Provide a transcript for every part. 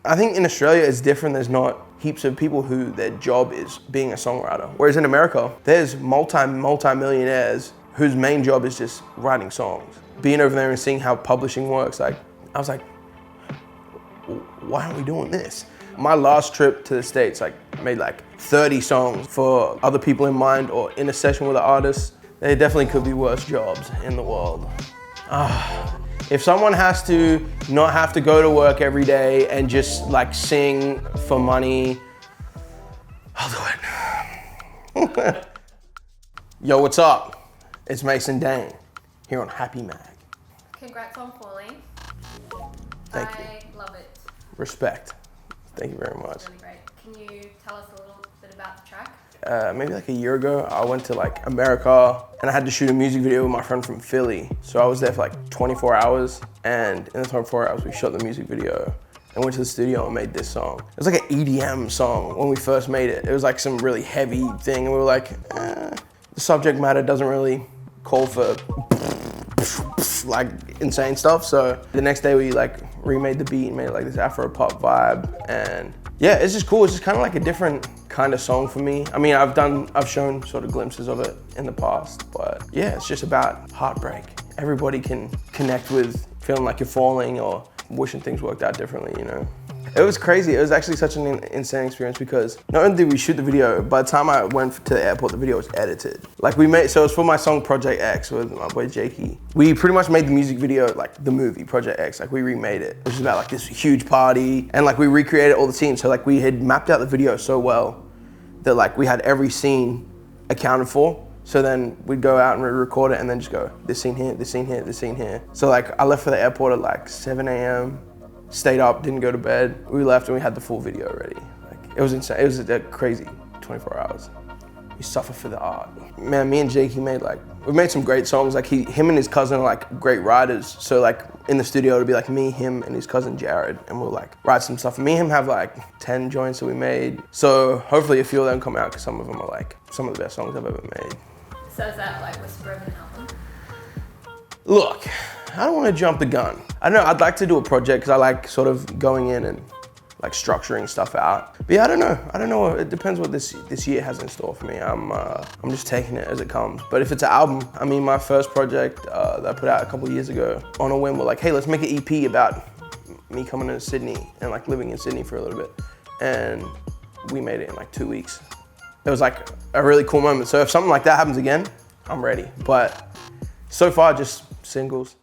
I think in Australia it's different. There's not heaps of people who their job is being a songwriter. Whereas in America, there's multi-millionaires whose main job is just writing songs. Being over there and seeing how publishing works, like, I was like, why aren't we doing this? My last trip to the States, like, made like 30 songs for other people in mind or in a session with an artist. There definitely could be worse jobs in the world. If someone has to not have to go to work every day and just like sing for money, I'll do it. Yo, what's up? It's Mason Dane here on Happy Mag. Congrats on Falling. Thank you. I love it. Respect. Thank you very much. It's really great. Can you tell us a little bit about the track? Maybe like a year ago, I went to like America and I had to shoot a music video with my friend from Philly. So I was there for like 24 hours, and in the 24 hours we shot the music video and went to the studio and made this song. It was like an EDM song when we first made it. It was like some really heavy thing, and we were like, the subject matter doesn't really call for like insane stuff. So the next day we like remade the beat and made it like this Afro pop vibe, and yeah, it's just cool. It's just kind of like a different kind of song for me. I mean, I've shown sort of glimpses of it in the past, but yeah, it's just about heartbreak. Everybody can connect with feeling like you're falling or wishing things worked out differently, you know? It was crazy. It was actually such an insane experience because not only did we shoot the video, by the time I went to the airport, the video was edited. Like so it was for my song Project X with my boy Jakey. We pretty much made the music video like the movie Project X, like we remade it, which is about like this huge party, and like we recreated all the scenes. So like we had mapped out the video so well that like we had every scene accounted for. So then we'd go out and record it and then just go, this scene here, this scene here, this scene here. So like I left for the airport at like 7 a.m. Stayed up, didn't go to bed. We left and we had the full video ready. Like, it was insane. It was a crazy 24 hours. You suffer for the art. Man, me and Jakey we made some great songs. Like him and his cousin are like great writers. So like in the studio it'd be like me, him, and his cousin Jared, and we'll like write some stuff. Me and him have like 10 joints that we made. So hopefully a few of them come out because some of them are like some of the best songs I've ever made. So is that like Whisper of an album? Look, I don't want to jump the gun. I don't know, I'd like to do a project because I like sort of going in and like structuring stuff out. But yeah, I don't know. It depends what this year has in store for me. I'm just taking it as it comes. But if it's an album, I mean, my first project that I put out a couple of years ago, on a whim, we're like, hey, let's make an EP about me coming to Sydney and like living in Sydney for a little bit. And we made it in like 2 weeks. It was like a really cool moment. So if something like that happens again, I'm ready. But so far, just singles.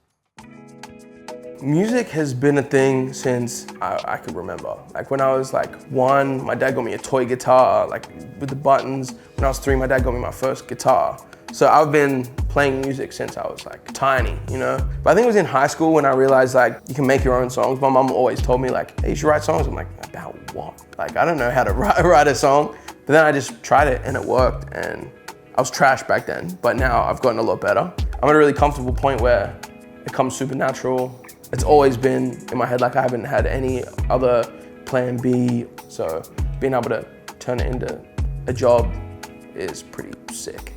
Music has been a thing since I could remember. Like when I was like 1, my dad got me a toy guitar, like with the buttons. When I was 3, my dad got me my first guitar. So I've been playing music since I was like tiny, you know? But I think it was in high school when I realized like you can make your own songs. My mom always told me like, hey, you should write songs. I'm like, about what? Like, I don't know how to write a song. But then I just tried it and it worked, and I was trash back then, but now I've gotten a lot better. I'm at a really comfortable point where it comes super natural. It's always been in my head, like I haven't had any other plan B. So being able to turn it into a job is pretty sick.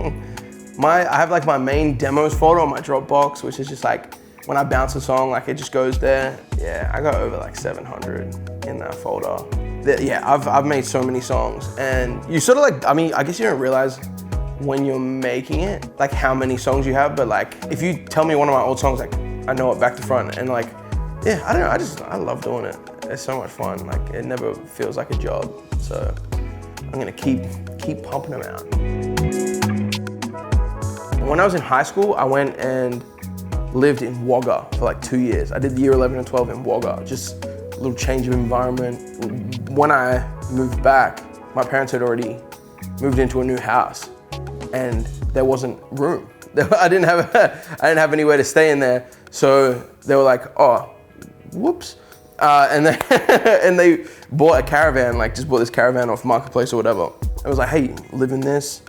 I have like my main demos folder on my Dropbox, which is just like, when I bounce a song, like it just goes there. Yeah, I got over like 700 in that folder. Yeah, I've made so many songs, and you sort of like, I mean, I guess you don't realize when you're making it, like how many songs you have, but like, if you tell me one of my old songs, like I know it back to front, and like, yeah, I don't know, I love doing it. It's so much fun, like it never feels like a job. So I'm gonna keep pumping them out. When I was in high school, I went and lived in Wagga for like 2 years. I did year 11 and 12 in Wagga, just a little change of environment. When I moved back, my parents had already moved into a new house, and there wasn't room. I didn't have anywhere to stay in there. So they were like, oh, whoops. And they bought a caravan, like just bought this caravan off Marketplace or whatever. It was like, hey, live in this.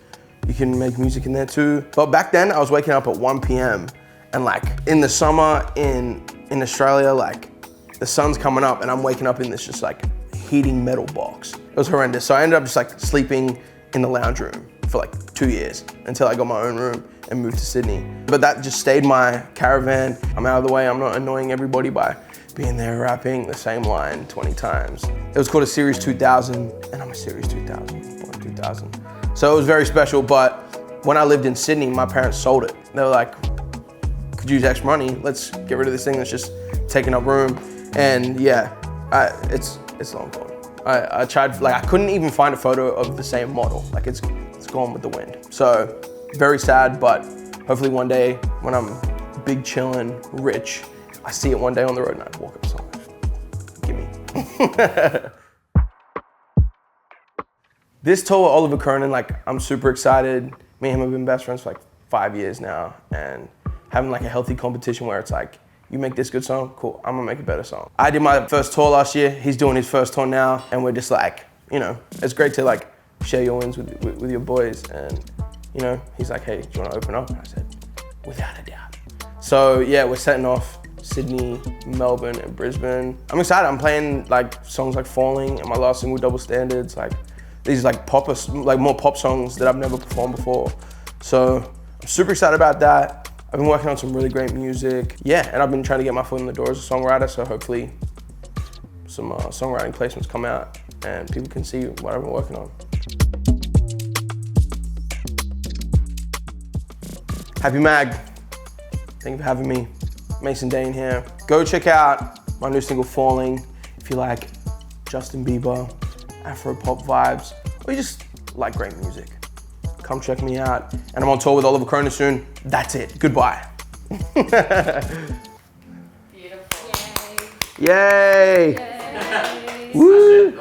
You can make music in there too. But back then I was waking up at 1 p.m. and like in the summer in Australia, like the sun's coming up and I'm waking up in this just like heating metal box. It was horrendous. So I ended up just like sleeping in the lounge room for like 2 years until I got my own room and moved to Sydney. But that just stayed my caravan. I'm out of the way. I'm not annoying everybody by being there rapping the same line 20 times. It was called a Series 2000, and I'm a Series 2000, born 2000. So it was very special, but when I lived in Sydney, my parents sold it. They were like, could use extra money, let's get rid of this thing that's just taking up room. And yeah, it's long gone. I tried, like I couldn't even find a photo of the same model. Like it's gone with the wind. So very sad, but hopefully one day when I'm big chillin', rich, I see it one day on the road and I walk up to someone, gimme. This tour with Oliver Cronin, like I'm super excited. Me and him have been best friends for like 5 years now, and having like a healthy competition where it's like, you make this good song, cool, I'm gonna make a better song. I did my first tour last year, he's doing his first tour now, and we're just like, you know, it's great to like share your wins with your boys. And you know, he's like, hey, do you wanna open up? And I said, without a doubt. So yeah, we're setting off Sydney, Melbourne, and Brisbane. I'm excited, I'm playing like songs like Falling and my last single, Double Standards, like these like more pop songs that I've never performed before. So I'm super excited about that. I've been working on some really great music. Yeah, and I've been trying to get my foot in the door as a songwriter, so hopefully some songwriting placements come out and people can see what I've been working on. Happy Mag, thank you for having me. Mason Dane here. Go check out my new single, Falling, if you like Justin Bieber, Afro pop vibes, or you just like great music. Come check me out. And I'm on tour with Oliver Cronin soon. That's it, goodbye. Beautiful. Yay! Yay. Woo!